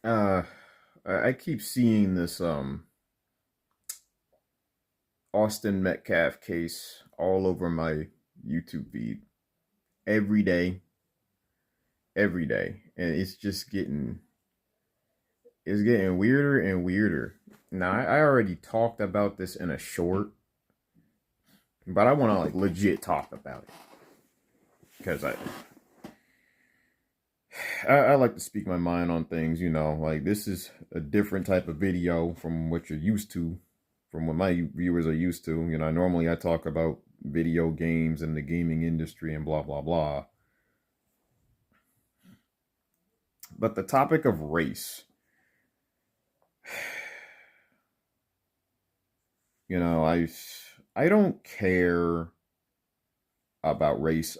Uh, I keep seeing this Austin Metcalf case all over my YouTube feed every day, and it's getting weirder and weirder. Now, I already talked about this in a short, but I want to like legit talk about it because I like to speak my mind on things. Like this is a different type of video from what you're used to, from what my viewers are used to. Normally I talk about video games and the gaming industry and blah blah blah. But the topic of race, you know, I don't care about race.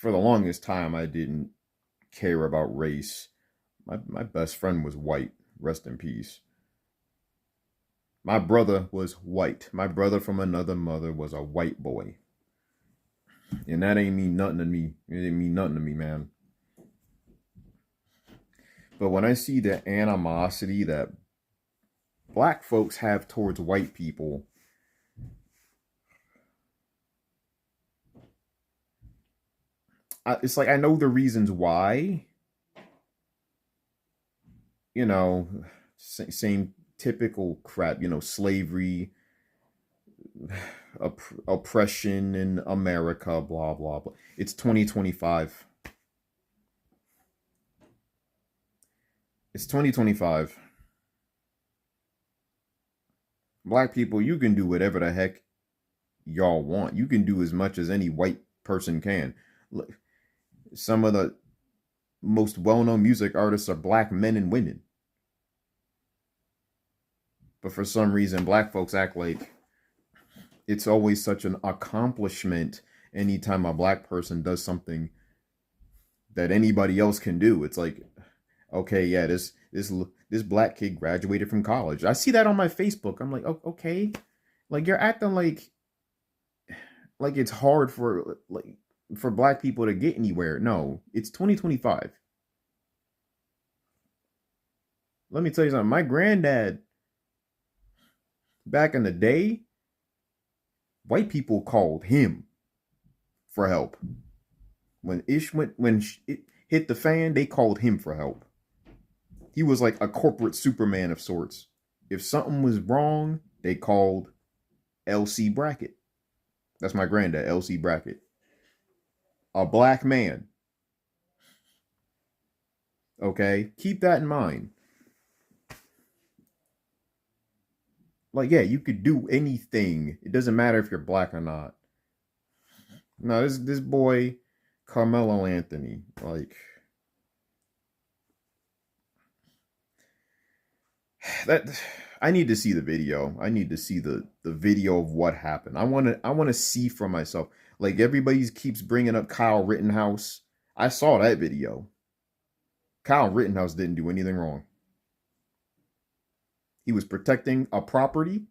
For the longest time I didn't care about race. My best friend was white. Rest in peace. My brother was white. My brother from another mother was a white boy. And that ain't mean nothing to me. It didn't mean nothing to me, man. But when I see the animosity that black folks have towards white people, it's like I know the reasons why. You know, same typical crap. Slavery, oppression in America, blah blah blah. It's 2025. It's 2025. Black people, you can do whatever the heck y'all want. You can do as much as any white person can. Look, some of the most well-known music artists are black men and women. But for some reason, black folks act like it's always such an accomplishment anytime a black person does something that anybody else can do. It's like, okay, yeah, this black kid graduated from college. I see that on my Facebook. I'm like, oh, okay, like you're acting like it's hard for black people to get anywhere. No, it's 2025. Let me tell you something. My granddad, back in the day, white people called him for help. When it hit the fan, they called him for help. He was like a corporate Superman of sorts. If something was wrong, they called LC Brackett. That's my granddad, LC Brackett. A black man. Okay? Keep that in mind. Like, yeah, you could do anything. It doesn't matter if you're black or not. No, this boy, Carmelo Anthony, like that. I need to see the video. I need to see the video of what happened. I want to see for myself. Like everybody keeps bringing up Kyle Rittenhouse. I saw that video. Kyle Rittenhouse didn't do anything wrong. He was protecting a property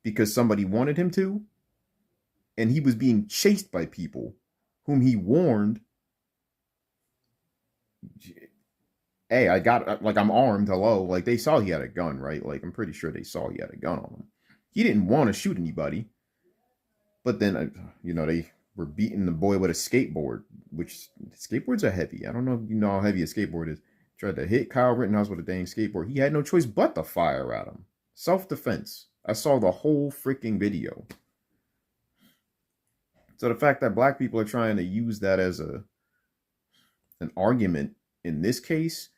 because somebody wanted him to, and he was being chased by people whom he warned, hey, I got, like, I'm armed, hello. Like, they saw he had a gun, right? Like, I'm pretty sure they saw he had a gun on him. He didn't want to shoot anybody, but then, they were beating the boy with a skateboard, which skateboards are heavy. I don't know if you know how heavy a skateboard is. Tried to hit Kyle Rittenhouse with a dang skateboard. He had no choice but to fire at him. Self-defense. I saw the whole freaking video. So the fact that black people are trying to use that as an argument in this case,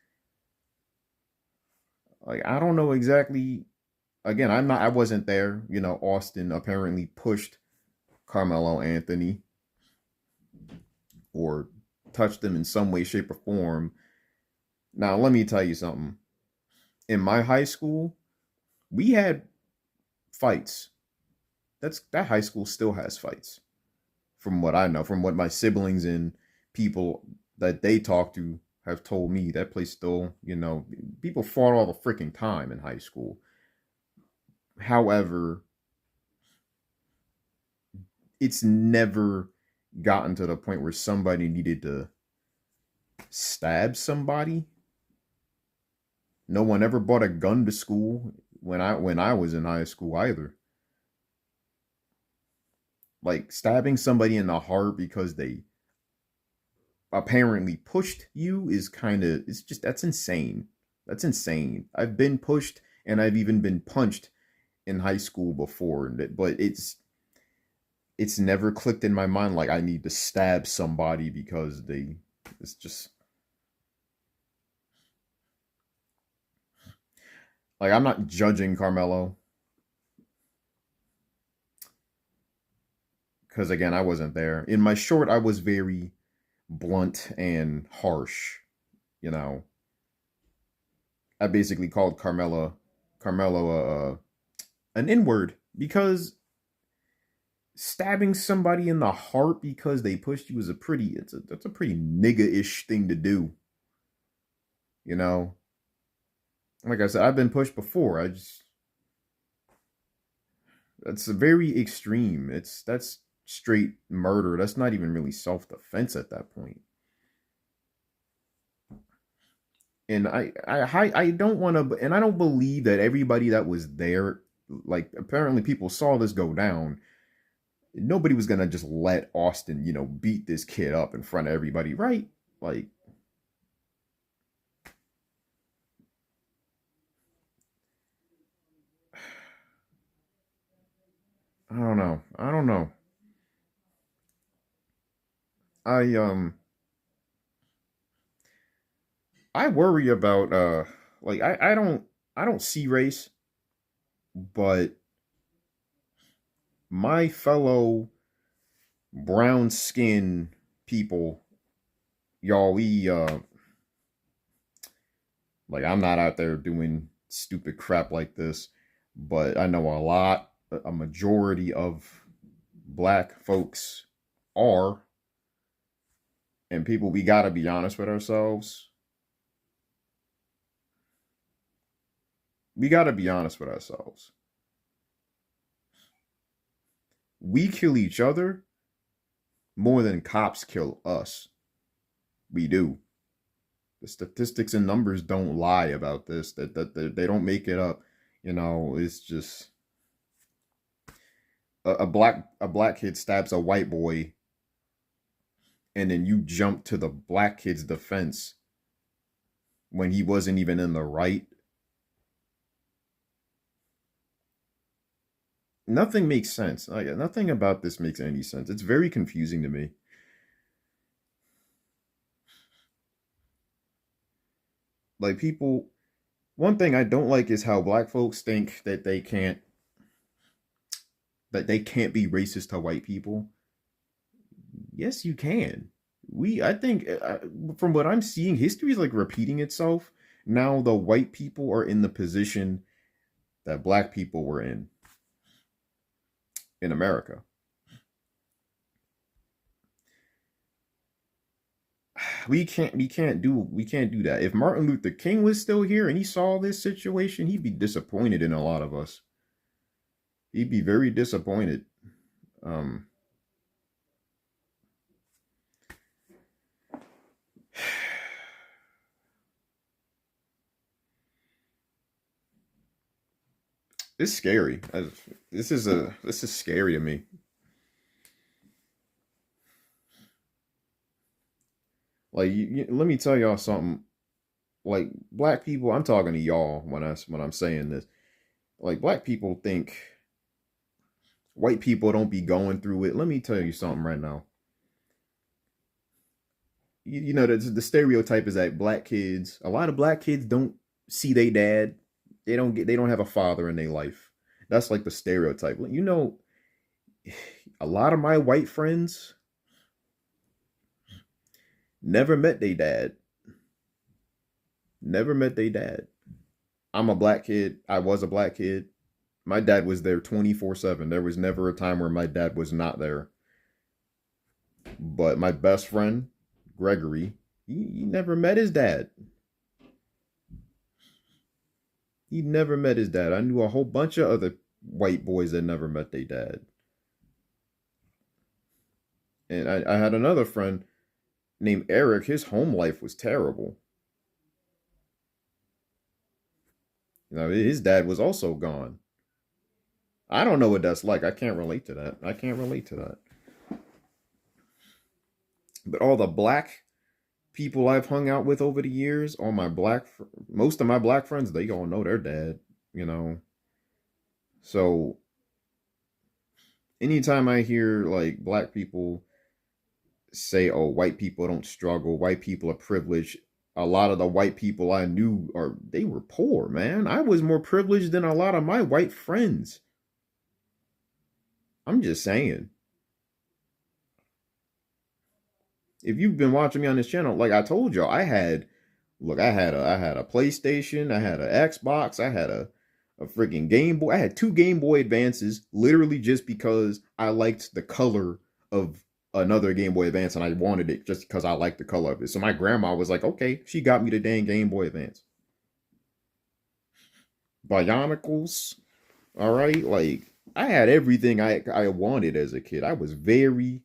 like, I don't know exactly. Again, I wasn't there. Austin apparently pushed Carmelo Anthony or touched him in some way, shape, or form. Now, let me tell you something. In my high school, we had fights. That high school still has fights. From what I know, from what my siblings and people that they talk to have told me, that place still, people fought all the freaking time in high school. However, it's never gotten to the point where somebody needed to stab somebody. No one ever brought a gun to school when I was in high school either. Like stabbing somebody in the heart because they apparently pushed you is kind of, it's just, that's insane. That's insane. I've been pushed and I've even been punched in high school before, but it's never clicked in my mind like I need to stab somebody because they, it's just like, I'm not judging Carmelo because again, I wasn't there. In my short, I was very blunt and harsh. You know, I basically called Carmelo an N-word because stabbing somebody in the heart because they pushed you is a pretty, that's a pretty nigga-ish thing to do. You know, like I said, I've been pushed before. I just, that's very extreme. That's straight murder. That's not even really self-defense at that point. And I don't want to, and I don't believe that everybody that was there, like apparently people saw this go down. Nobody was gonna just let Austin, beat this kid up in front of everybody, right? Like, I don't know. I don't know. I I worry about like I don't see race, but my fellow brown skin people, y'all, we like I'm not out there doing stupid crap like this, but I know a majority of black folks are, and people, we gotta be honest with ourselves. We gotta be honest with ourselves. We kill each other more than cops kill us. We do. The statistics and numbers don't lie about this. That they don't make it up. It's just a black kid stabs a white boy, and then you jump to the black kid's defense when he wasn't even in the right. Nothing makes sense. Like, nothing about this makes any sense. It's very confusing to me. Like people, one thing I don't like is how black folks think that they can't be racist to white people. Yes, you can. I think, from what I'm seeing, history is like repeating itself. Now the white people are in the position that black people were in America. We can't do that. If Martin Luther King was still here and he saw this situation, he'd be disappointed in a lot of us. He'd be very disappointed. Um, it's scary. This is scary to me. Like, let me tell y'all something. Like black people, I'm talking to y'all when I'm saying this. Like black people think white people don't be going through it. Let me tell you something right now. The stereotype is that a lot of black kids don't see their dad. They don't have a father in their life. That's like the stereotype. A lot of my white friends never met their dad. Never met their dad. I'm a black kid. I was a black kid. My dad was there 24/7. There was never a time where my dad was not there. But my best friend, Gregory, he never met his dad. He never met his dad. I knew a whole bunch of other white boys that never met their dad. And I had another friend named Eric. His home life was terrible. You know, his dad was also gone. I don't know what that's like. I can't relate to that. I can't relate to that. But all the black people I've hung out with over the years, most of my black friends, they all know their dad, you know. So anytime I hear like black people say, "Oh, white people don't struggle, white people are privileged," a lot of the white people I knew they were poor, man. I was more privileged than a lot of my white friends. I'm just saying. If you've been watching me on this channel, like I told y'all, I had a PlayStation, I had an Xbox, I had a freaking Game Boy. I had two Game Boy Advances, literally just because I liked the color of another Game Boy Advance and I wanted it just because I liked the color of it. So my grandma was like, okay, she got me the dang Game Boy Advance. Bionicles, all right, like I had everything I wanted as a kid. I was very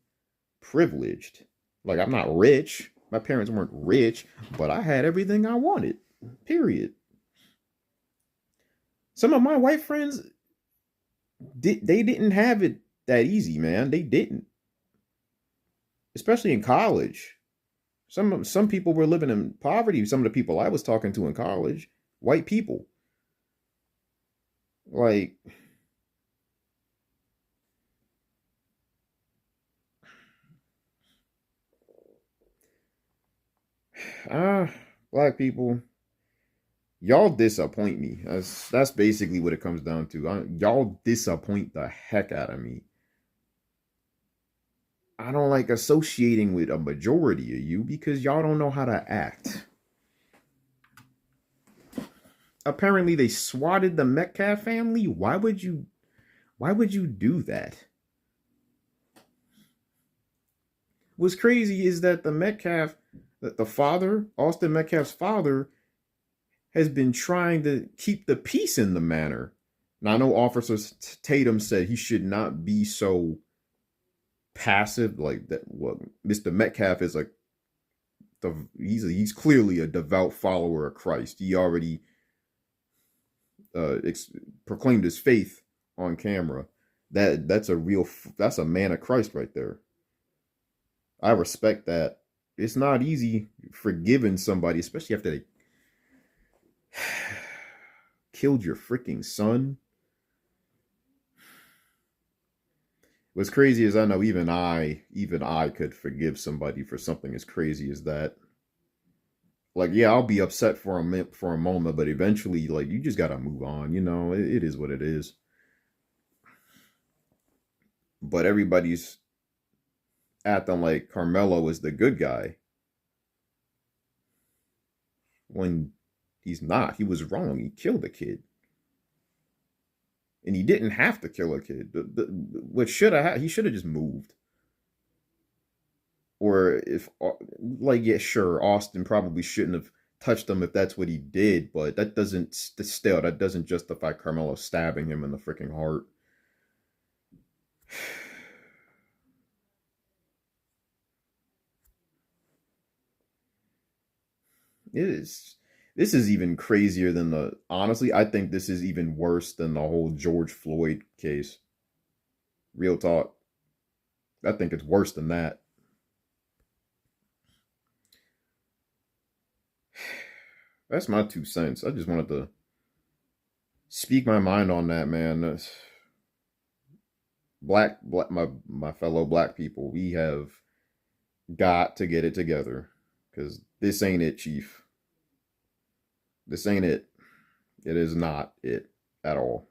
privileged. Like I'm not rich. My parents weren't rich, but I had everything I wanted. Period. Some of my white friends they didn't have it that easy, man. They didn't. Especially in college. Some people were living in poverty. Some of the people I was talking to in college, white people. Like ah, black people, y'all disappoint me. That's basically what it comes down to. Y'all disappoint the heck out of me. I don't like associating with a majority of you because y'all don't know how to act. Apparently they swatted the Metcalf family. Why would you do that? What's crazy is that the father, Austin Metcalf's father, has been trying to keep the peace in the manor. Now I know Officer Tatum said he should not be so passive like that. Well, Mr. Metcalf is he's clearly a devout follower of Christ. He already proclaimed his faith on camera. That's a man of Christ right there. I respect that. It's not easy forgiving somebody, especially after they killed your freaking son. What's crazy is I know even I could forgive somebody for something as crazy as that. Like, yeah, I'll be upset for a moment, but eventually, like, you just gotta move on. You know, it is what it is. But everybody's acting like Carmelo is the good guy when he's not. He was wrong. He killed a kid, and he didn't have to kill a kid. What should have he should have just moved. Or if like yeah, sure, Austin probably shouldn't have touched him if that's what he did, but that doesn't justify Carmelo stabbing him in the freaking heart. It is. This is even crazier than the. Honestly, I think this is even worse than the whole George Floyd case. Real talk. I think it's worse than that. That's my 2 cents. I just wanted to speak my mind on that, man. My fellow black people, we have got to get it together because this ain't it, Chief. This ain't it. It is not it at all.